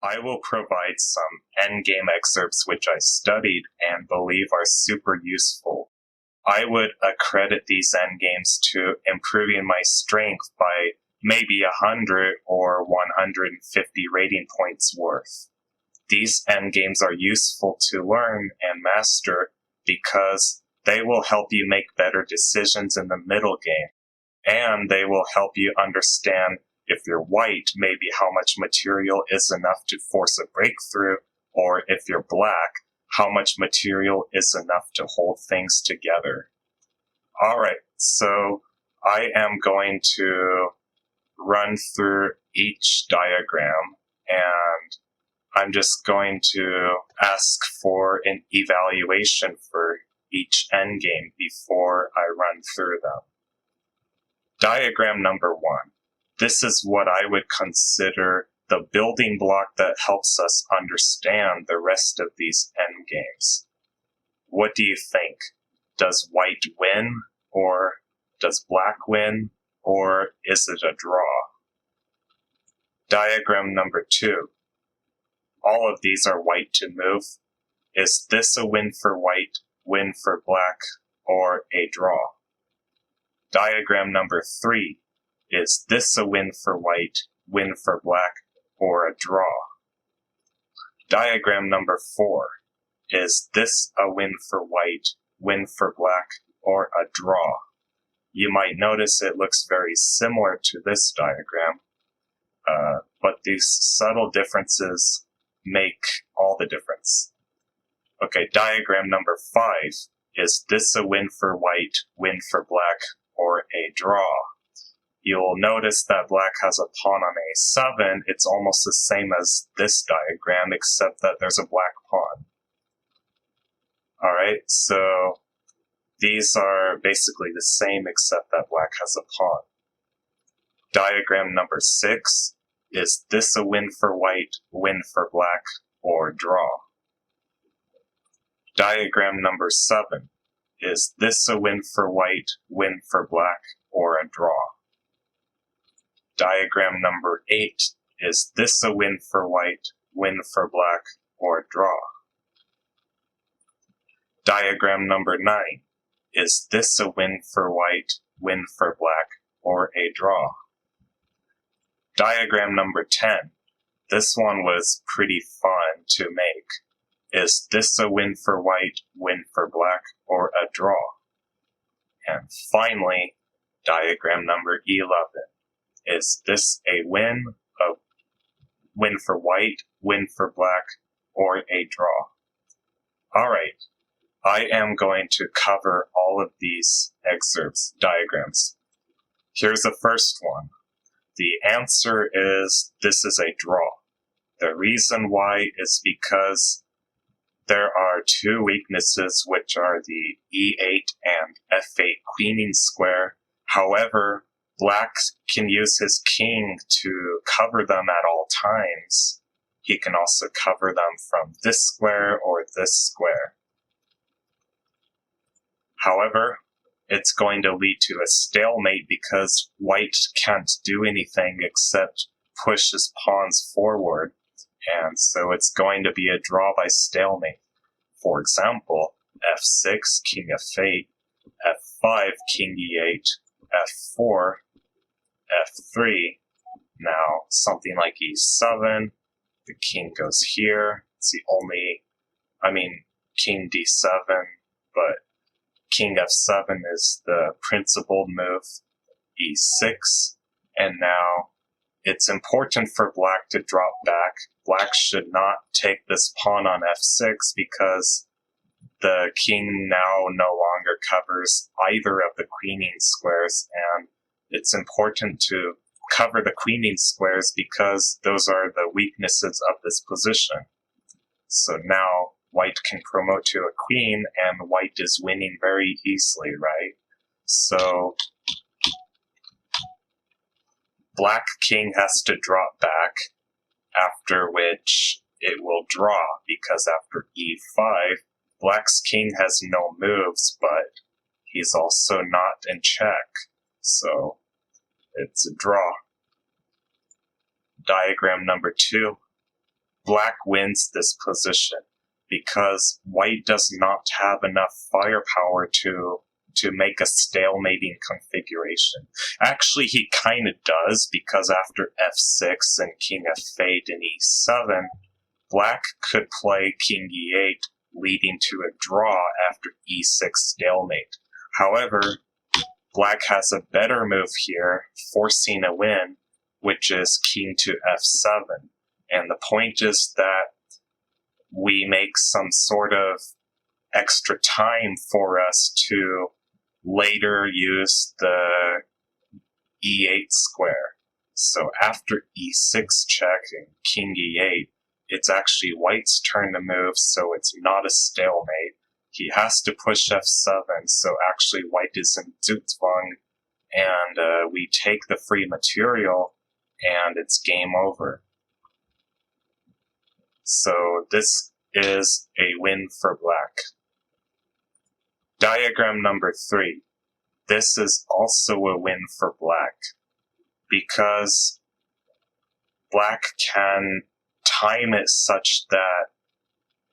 I will provide some endgame excerpts which I studied and believe are super useful. I would accredit these endgames to improving my strength by maybe 100 or 150 rating points worth. These endgames are useful to learn and master because they will help you make better decisions in the middle game, and they will help you understand if you're white, maybe how much material is enough to force a breakthrough, or if you're black, how much material is enough to hold things together. Alright, so I am going to run through each diagram, and I'm just going to ask for an evaluation for each endgame before I run through them. Diagram number 1. This is what I would consider the building block that helps us understand the rest of these endgames. What do you think? Does white win, or does black win, or is it a draw? Diagram number 2. All of these are white to move. Is this a win for white, win for black, or a draw? Diagram number 3. Is this a win for white, win for black, or a draw? Diagram number 4. Is this a win for white, win for black, or a draw? You might notice it looks very similar to this diagram, but these subtle differences make all the difference. Okay, diagram number 5. Is this a win for white, win for black, or a draw? You'll notice that black has a pawn on a7. It's almost the same as this diagram, except that there's a black pawn. Alright, so these are basically the same except that black has a pawn. Diagram number 6. Is this a win for white, win for black, or draw? Diagram number 7. Is this a win for white, win for black, or a draw? Diagram number 8. Is this a win for white, win for black, or draw? Diagram number 9. Is this a win for white, win for black, or a draw? Diagram number 10. This one was pretty fun to make. Is this a win for white, win for black, or a draw? And finally, diagram number 11. Is this a win for white, win for black, or a draw? Alright, I am going to cover all of these excerpts, diagrams. Here's the first one. The answer is this is a draw. The reason why is because there are two weaknesses, which are the e8 and f8 queening square. However, black can use his king to cover them at all times. He can also cover them from this square or this square. However, it's going to lead to a stalemate because white can't do anything except push his pawns forward, and so it's going to be a draw by stalemate. For example, f6, king f8, f5, king e8, f4, f3. Now, something like e7, the king goes here. It's the only, king d7, but king f7 is the principled move, e6, and now it's important for black to drop back. Black should not take this pawn on f6 because the king now no longer covers either of the queening squares, and it's important to cover the queening squares because those are the weaknesses of this position. So now white can promote to a queen, and white is winning very easily, right? So black king has to drop back, after which it will draw, because after e5, black's king has no moves, but he's also not in check, so it's a draw. Diagram number 2. black wins this position because white does not have enough firepower to make a stalemating configuration. Actually, he kind of does, because after f6 and king f8 and e7, black could play king e8, leading to a draw after e6 stalemate. However, black has a better move here, forcing a win, which is king to f7. And the point is that we make some sort of extra time for us to later use the e8 square. So after e6 check and king e8, it's actually white's turn to move, so it's not a stalemate. He has to push f7, so actually white is in Zugzwang, and we take the free material, and it's game over. So this is a win for black. Diagram number 3. This is also a win for black, because black can time it such that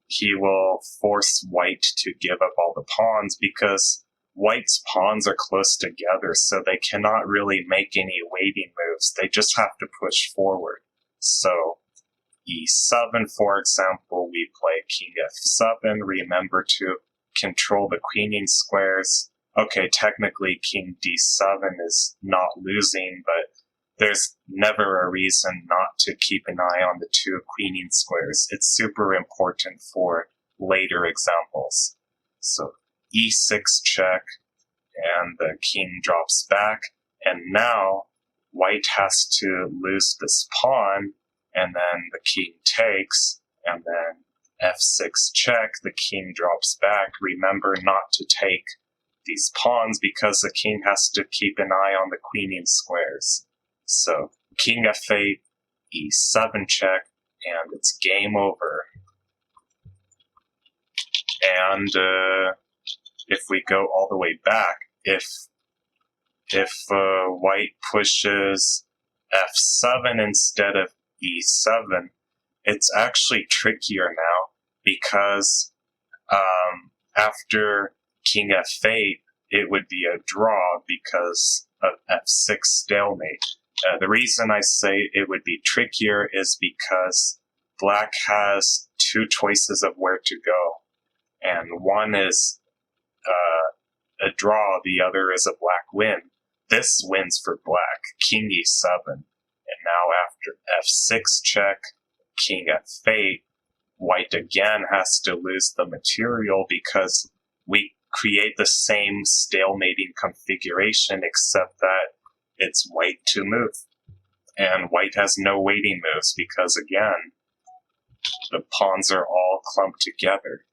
he will force white to give up all the pawns, because white's pawns are close together, so they cannot really make any waiting moves. They just have to push forward. So e7, for example, we play king f7. Remember to control the queening squares. Okay, technically king d7 is not losing, but there's never a reason not to keep an eye on the two queening squares. It's super important for later examples. So e6 check, and the king drops back, and now white has to lose this pawn, and then the king takes, and then f6 check, the king drops back. Remember not to take these pawns because the king has to keep an eye on the queening squares. So king f8, e7 check, and it's game over. And if we go all the way back, if white pushes f7 instead of e7, it's actually trickier now, because after king f8, it would be a draw because of f6 stalemate. The reason I say it would be trickier is because black has two choices of where to go, and one is a draw, the other is a black win. This wins for black, king e7, and now after f6 check, king f8, white again has to lose the material because we create the same stalemating configuration, except that it's white to move. And white has no waiting moves because, again, the pawns are all clumped together.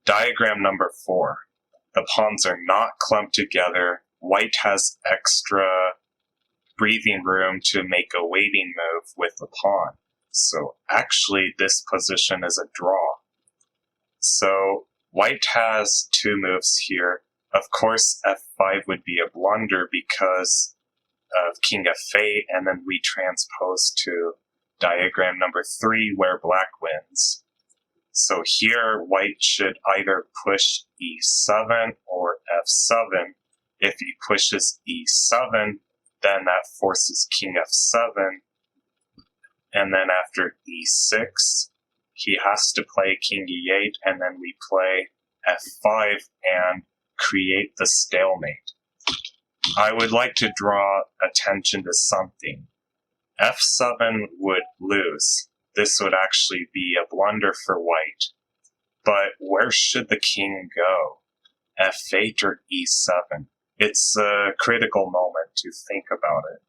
Diagram number 4. The pawns are not clumped together. White has extra breathing room to make a waiting move with the pawn. So actually, this position is a draw. So white has two moves here. Of course, f5 would be a blunder because of king f8, and then we transpose to diagram number 3 where black wins. So here, white should either push e7 or f7. If he pushes e7, then that forces king f7. And then after e6, he has to play king e8, and then we play f5 and create the stalemate. I would like to draw attention to something. f7 would lose. This would actually be a blunder for white. But where should the king go? f8 or e7? It's a critical moment to think about it.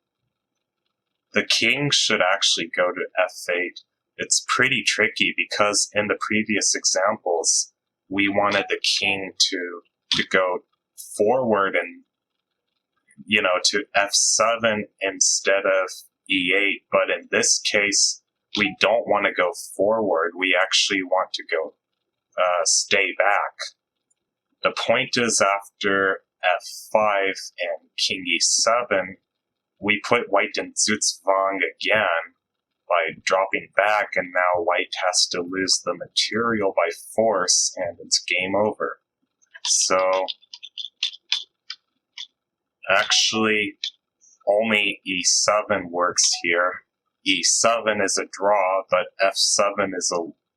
The king should actually go to f8. It's pretty tricky because in the previous examples, we wanted the king to go forward and, to f7 instead of e8. But in this case, we don't want to go forward. We actually want to go stay back. The point is, after f5 and king e7, we put white in Zugzwang again by dropping back, and now white has to lose the material by force, and it's game over. So, actually, only e7 works here. e7 is a draw, but f7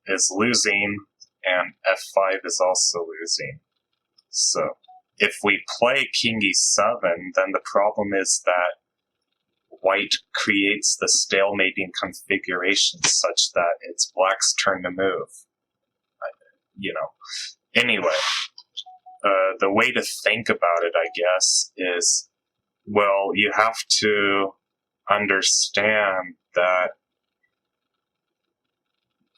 is losing, and f5 is also losing. So, if we play king e7, then the problem is that white creates the stalemating configuration such that it's black's turn to move. Anyway, the way to think about it, I guess, is, well, you have to understand that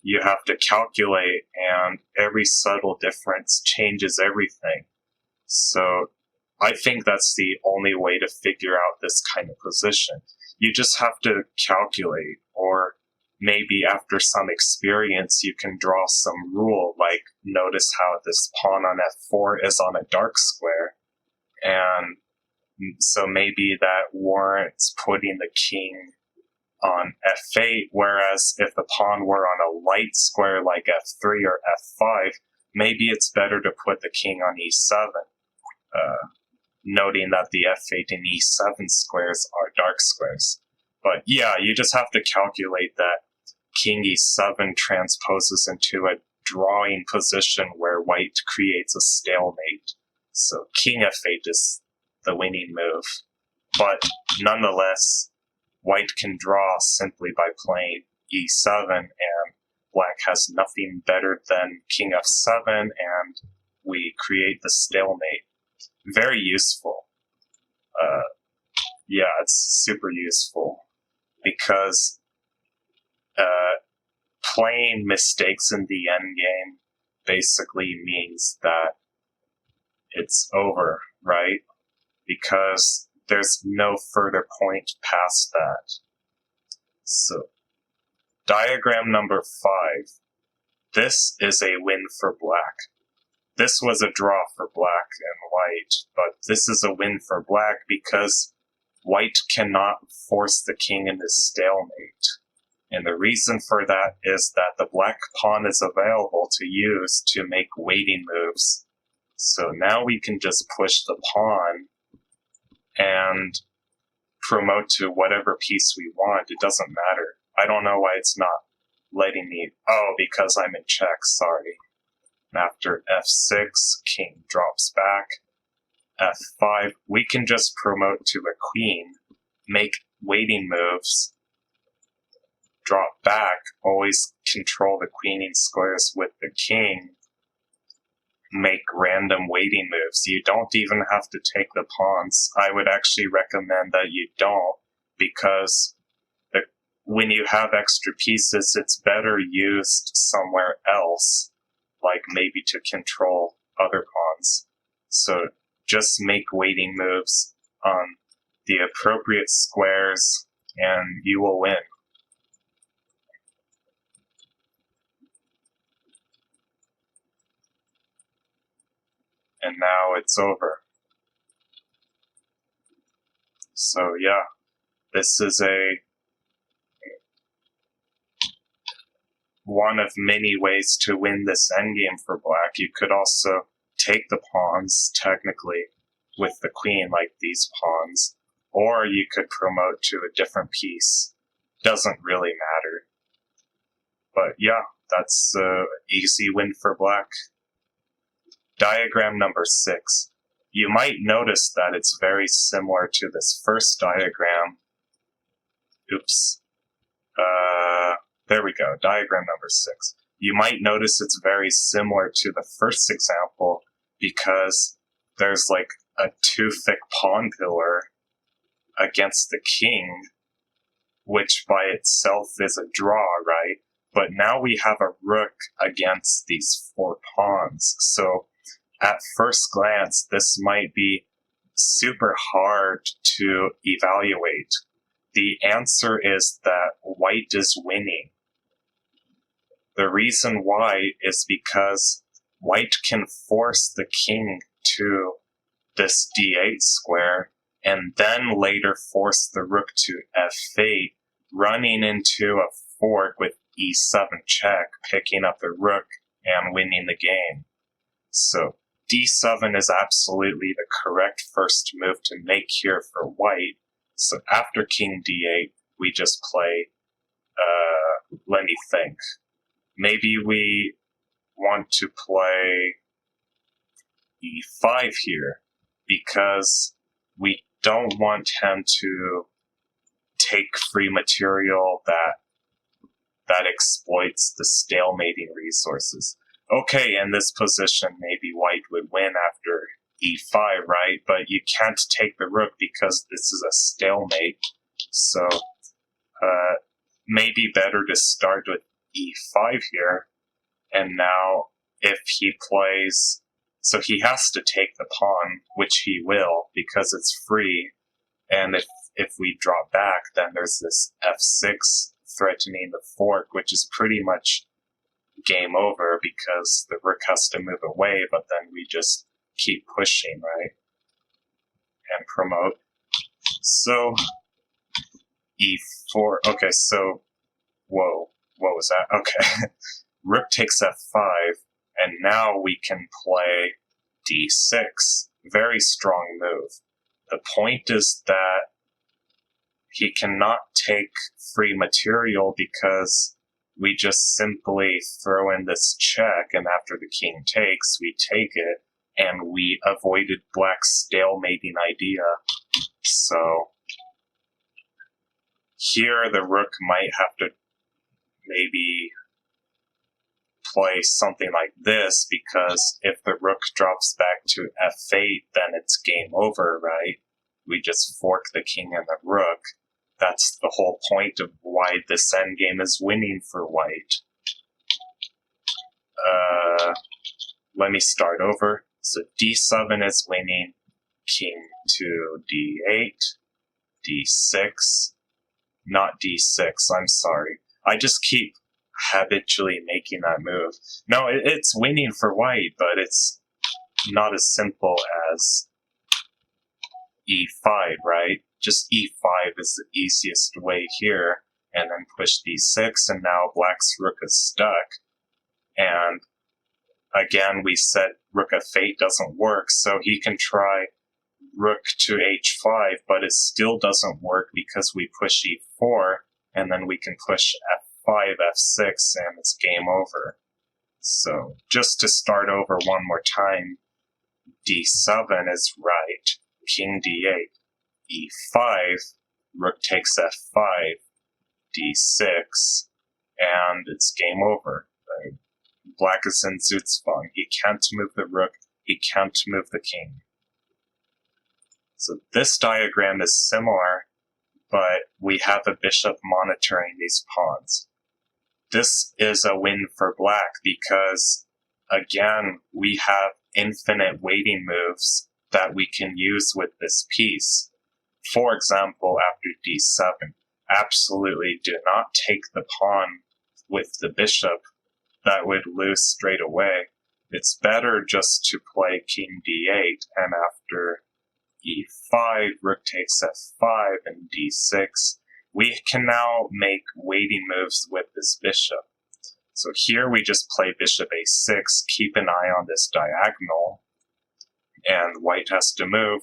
you have to calculate, and every subtle difference changes everything. So I think that's the only way to figure out this kind of position. You just have to calculate, or maybe after some experience you can draw some rule, like notice how this pawn on f4 is on a dark square, and so maybe that warrants putting the king on f8, whereas if the pawn were on a light square like f3 or f5, maybe it's better to put the king on e7. Noting that the f8 and e7 squares are dark squares. But yeah, you just have to calculate that king e7 transposes into a drawing position where white creates a stalemate. So king f8 is the winning move. But nonetheless, white can draw simply by playing e7, and black has nothing better than king f7, and we create the stalemate. Very useful. Yeah, it's super useful, because playing mistakes in the endgame basically means that it's over, right? Because there's no further point past that. So, diagram number 5. This is a win for black. This was a draw for black and white, but this is a win for black because white cannot force the king into stalemate. And the reason for that is that the black pawn is available to use to make waiting moves. So now we can just push the pawn and promote to whatever piece we want. It doesn't matter. I don't know why it's not letting me... Oh, because I'm in check, sorry. After f6, king drops back. f5, we can just promote to a queen, make waiting moves, drop back, always control the queening squares with the king, make random waiting moves. You don't even have to take the pawns. I would actually recommend that you don't, because when you have extra pieces, it's better used somewhere else, like maybe to control other pawns. So just make waiting moves on the appropriate squares and you will win. And now it's over. So yeah, this is one of many ways to win this endgame for black. You could also take the pawns, technically, with the queen, like these pawns, or you could promote to a different piece. Doesn't really matter. But yeah, that's an easy win for black. Diagram number 6. You might notice that it's very similar to this first diagram. Oops. There we go, diagram number 6. You might notice it's very similar to the first example because there's like a too thick pawn pillar against the king, which by itself is a draw, right? But now we have a rook against these 4 pawns. So at first glance, this might be super hard to evaluate. The answer is that white is winning. The reason why is because white can force the king to this d8 square and then later force the rook to f8, running into a fork with e7 check, picking up the rook and winning the game. So d7 is absolutely the correct first move to make here for white. So after king d8, we just play, let me think. Maybe we want to play e5 here, because we don't want him to take free material that exploits the stalemating resources. Okay, in this position, maybe white would win after e5, right? But you can't take the rook because this is a stalemate. So, maybe better to start with e5 here. And now, if he plays... So he has to take the pawn, which he will, because it's free. And if we drop back, then there's this f6 threatening the fork, which is pretty much game over, because the rook has to move away, but then we just keep pushing, right? And promote. So, e4. Okay, so, whoa, what was that? Okay. Rook takes f5, and now we can play d6. Very strong move. The point is that he cannot take free material because we just simply throw in this check, and after the king takes, we take it, and we avoided black's stalemating idea. So here the rook might have to maybe play something like this, because if the rook drops back to f8, then it's game over, right? We just fork the king and the rook. That's the whole point of why this endgame is winning for white. Let me start over. So d7 is winning, king to d8, d6, not d6, I'm sorry. I just keep habitually making that move. No, it's winning for white, but it's not as simple as e5, right? Just e5 is the easiest way here, and then push d6, and now black's rook is stuck. And again, we said rook f8 doesn't work, so he can try rook to h5, but it still doesn't work because we push e4, and then we can push f5, f6, and it's game over. So, just to start over one more time, d7 is right, king d8, e5, rook takes f5, d6, and it's game over. Right? Black is in Zugzwang. He can't move the rook, he can't move the king. So this diagram is similar, but we have a bishop monitoring these pawns. This is a win for black because, again, we have infinite waiting moves that we can use with this piece. For example, after d7, absolutely do not take the pawn with the bishop. That would lose straight away. It's better just to play king d8, and after e5, rook takes f5, and d6, we can now make waiting moves with this bishop. So here we just play bishop a6, keep an eye on this diagonal, and white has to move.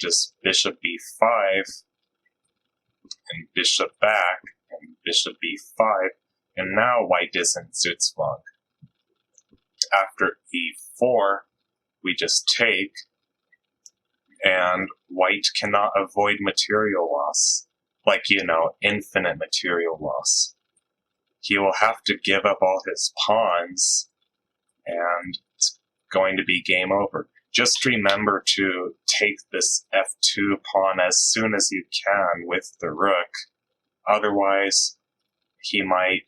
Just bishop b5, and bishop back, and bishop b5, and now white is in Zugzwang. After e4, we just take, and white cannot avoid material loss. Like, infinite material loss. He will have to give up all his pawns, and it's going to be game over. Just remember to take this f2 pawn as soon as you can with the rook. Otherwise, he might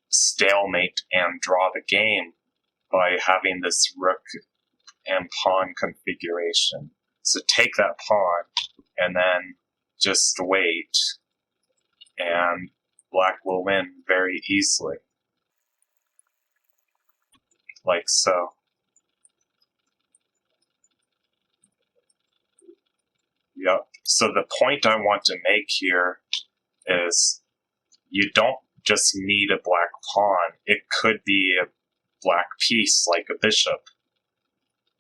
stalemate and draw the game by having this rook and pawn configuration. So take that pawn, and then just wait, and black will win very easily. Like so. Yep. So the point I want to make here is you don't just need a black pawn. It could be a black piece like a bishop.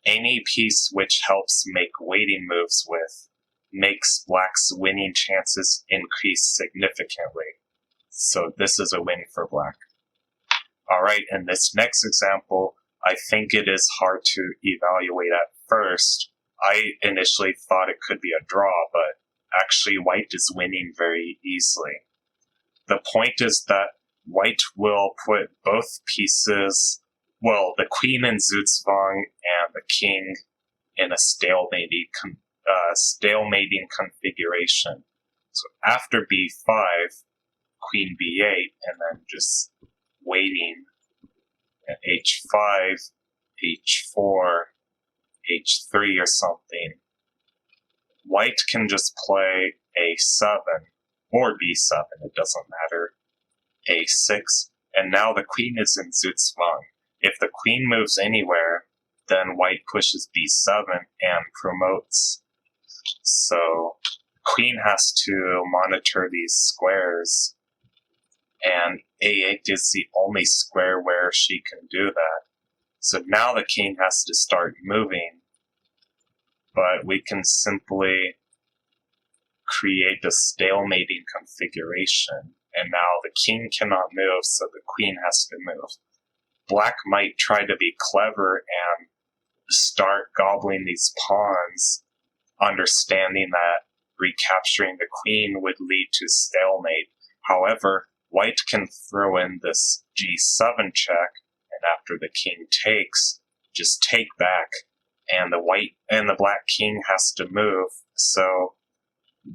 Any piece which helps make waiting moves with makes black's winning chances increase significantly. So this is a win for black. Alright, in this next example, I think it is hard to evaluate at first. I initially thought it could be a draw, but actually white is winning very easily. The point is that white will put both pieces, well, the queen in Zugzwang and the king in a stalemating configuration. So after b5, queen b8, and then just waiting at h5, h4, h3 or something, white can just play a7 or b7, it doesn't matter, a6, and now the queen is in Zugzwang. If the queen moves anywhere, then white pushes b7 and promotes. So queen has to monitor these squares, and a8 is the only square where she can do that. So now the king has to start moving, but we can simply create a stalemating configuration, and now the king cannot move, so the queen has to move. Black might try to be clever and start gobbling these pawns, understanding that recapturing the queen would lead to stalemate. However, white can throw in this g7 check, and after the king takes, just take back, and the black king has to move, so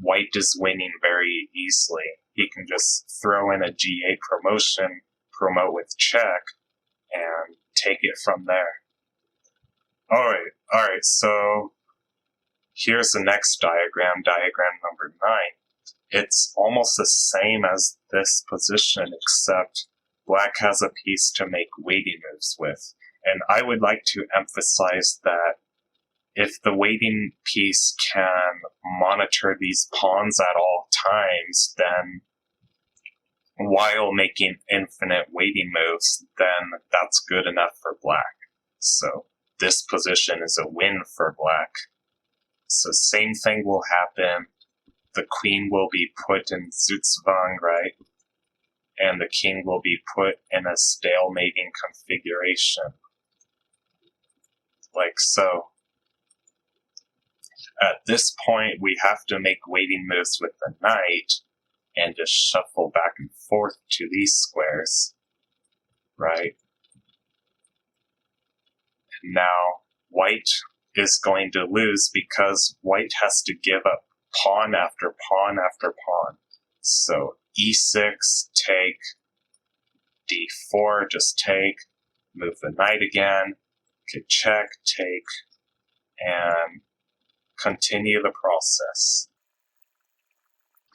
white is winning very easily. He can just throw in a g8 promotion, promote with check, and take it from there. Alright, so here's the next diagram number 9. It's almost the same as this position, except black has a piece to make waiting moves with. And I would like to emphasize that if the waiting piece can monitor these pawns at all times, then while making infinite waiting moves, then that's good enough for black. So this position is a win for black. So same thing will happen. The queen will be put in Zugzwang, right? And the king will be put in a stalemating configuration. Like so. At this point, we have to make waiting moves with the knight and just shuffle back and forth to these squares, right? And now, white is going to lose because white has to give up pawn after pawn after pawn. So e6, take, d4, just take, move the knight again, could check, take, and continue the process.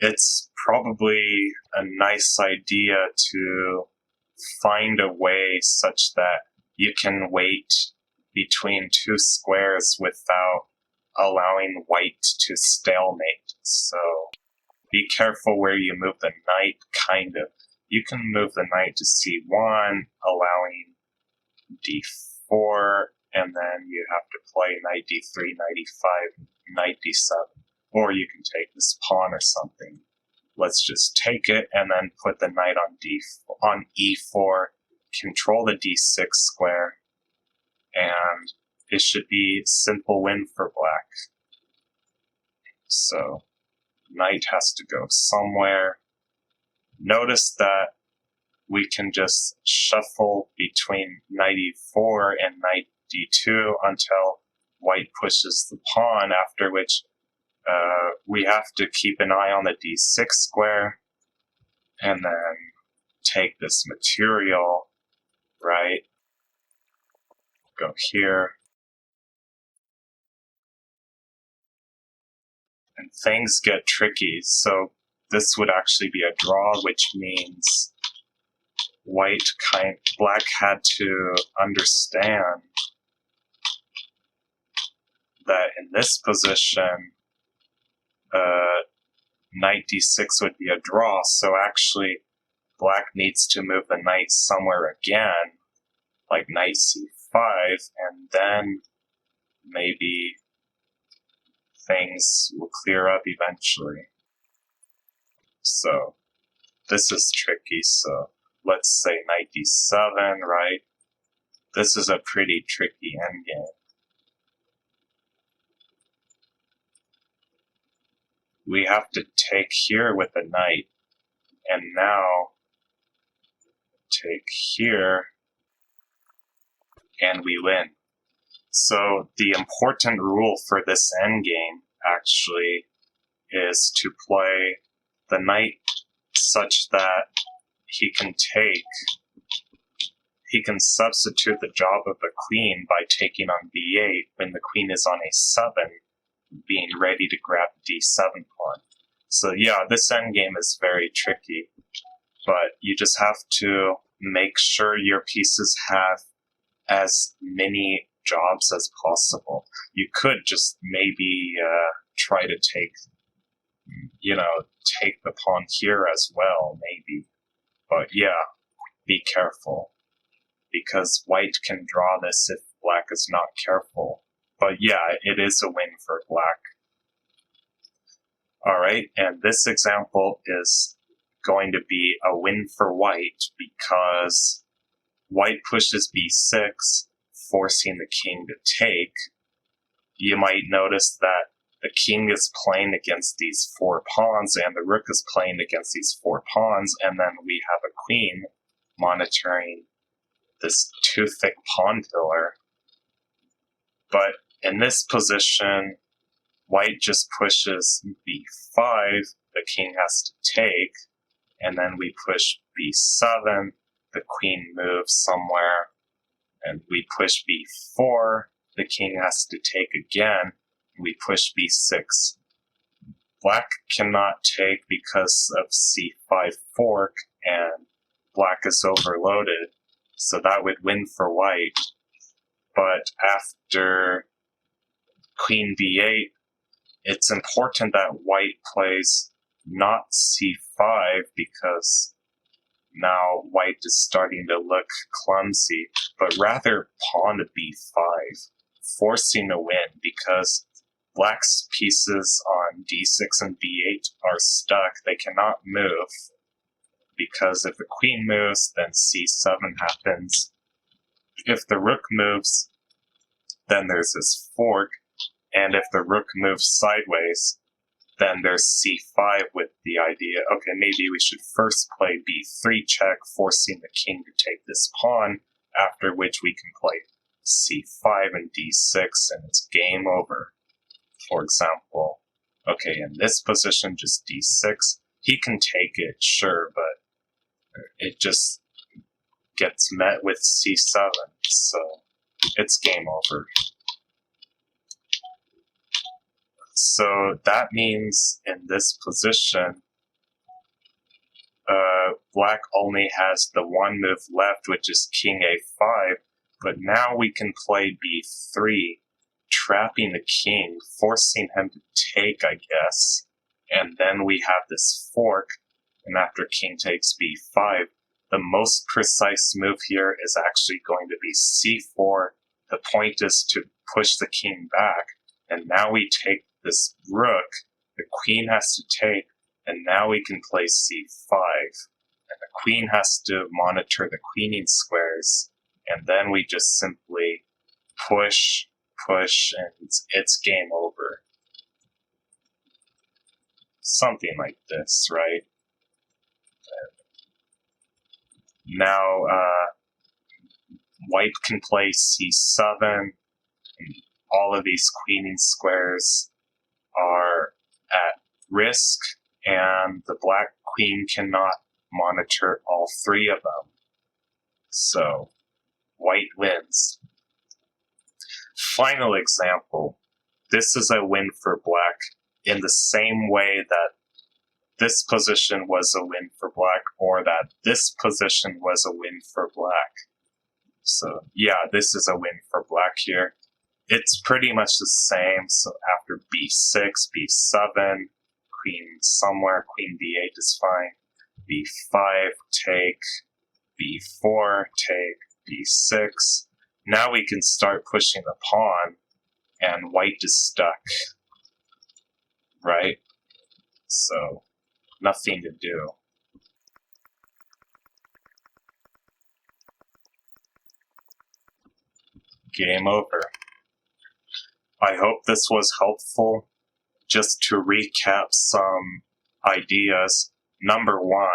It's probably a nice idea to find a way such that you can wait between two squares without allowing white to stalemate. So be careful where you move the knight, kind of. You can move the knight to c1, allowing d4, and then you have to play knight d3, knight e5, knight d7. Or you can take this pawn or something. Let's just take it and then put the knight on e4, control the d6 square, and it should be simple win for black. So knight has to go somewhere. Notice that we can just shuffle between knight e4 and knight d2 until white pushes the pawn, after which we have to keep an eye on the d6 square and then take this material, right? Go here. And things get tricky, so this would actually be a draw, which means black had to understand that in this position, knight d6 would be a draw, so actually black needs to move the knight somewhere again, like knight c5, and then maybe things will clear up eventually. So this is tricky, so let's say knight d7, right? This is a pretty tricky endgame. We have to take here with the knight, and now take here, and we win. So the important rule for this endgame actually is to play the knight such that he can substitute the job of the queen by taking on b8 when the queen is on a7, being ready to grab d7 pawn. So yeah, this endgame is very tricky, but you just have to make sure your pieces have as many jobs as possible. You could just maybe try to take the pawn here as well, maybe. But yeah, be careful, because white can draw this if black is not careful. But yeah, it is a win for black. Alright, and this example is going to be a win for white because white pushes b6, forcing the king to take. You might notice that the king is playing against these 4 pawns and the rook is playing against these 4 pawns, and then we have a queen monitoring this too thick pawn pillar. But in this position, white just pushes b5, the king has to take, and then we push b7, the queen moves somewhere, and we push b4, the king has to take again, and we push b6. Black cannot take because of c5 fork, and black is overloaded, so that would win for white. But after queen b8, it's important that white plays not c5 because now white is starting to look clumsy, but rather pawn to b5, forcing a win because black's pieces on d6 and b8 are stuck. They cannot move because if the queen moves, then c7 happens. If the rook moves, then there's this fork, and if the rook moves sideways, then there's c5 with the idea, okay, maybe we should first play b3 check, forcing the king to take this pawn, after which we can play c5 and d6, and it's game over. For example, okay, in this position, just d6, he can take it, sure, but it just gets met with c7, so it's game over. So that means in this position, black only has the one move left, which is king a5, but now we can play b3, trapping the king, forcing him to take, I guess, and then we have this fork, and after king takes b5, the most precise move here is actually going to be c4. The point is to push the king back, and now we take this rook, the queen has to take, and now we can play c5. And the queen has to monitor the queening squares, and then we just simply push, and it's game over. Something like this, right? Now, white can play c7, and all of these queening squares are at risk, and the black queen cannot monitor all 3 of them. So, white wins. Final example. This is a win for black in the same way that this position was a win for black, or that this position was a win for black. So, yeah, this is a win for black here. It's pretty much the same, so after b6, b7, queen somewhere, queen b8 is fine. b5, take, b4, take, b6. Now we can start pushing the pawn, and white is stuck, right? So, nothing to do. Game over. I hope this was helpful. Just to recap some ideas. Number one,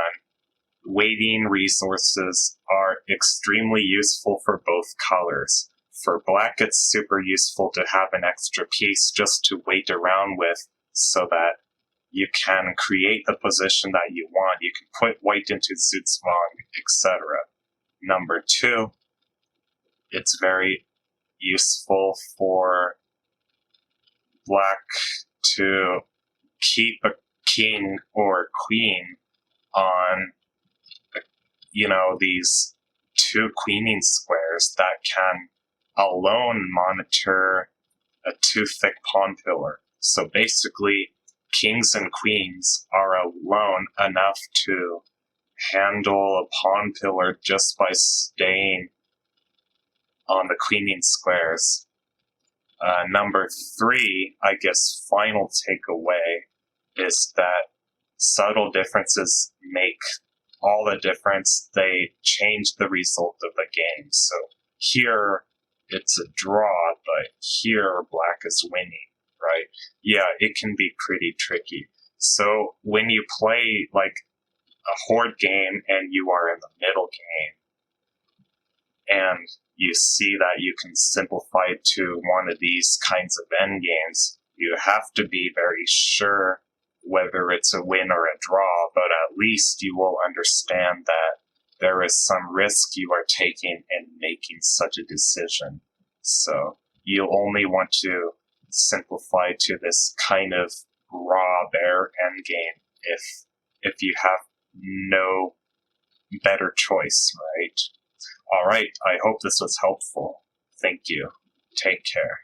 waiting resources are extremely useful for both colors. For black, it's super useful to have an extra piece just to wait around with so that you can create the position that you want. You can put white into Zugzwang, etc. Number two, it's very useful for black to keep a king or queen on, these two queening squares that can alone monitor a too thick pawn pillar. So basically, kings and queens are alone enough to handle a pawn pillar just by staying on the queening squares. Number three, I guess, final takeaway is that subtle differences make all the difference. They change the result of the game. So here it's a draw, but here black is winning, right? Yeah, it can be pretty tricky. So when you play like a Horde game and you are in the middle game, and you see that you can simplify to one of these kinds of endgames, you have to be very sure whether it's a win or a draw, but at least you will understand that there is some risk you are taking in making such a decision. So you only want to simplify to this kind of raw bare endgame if you have no better choice, right? All right, I hope this was helpful. Thank you. Take care.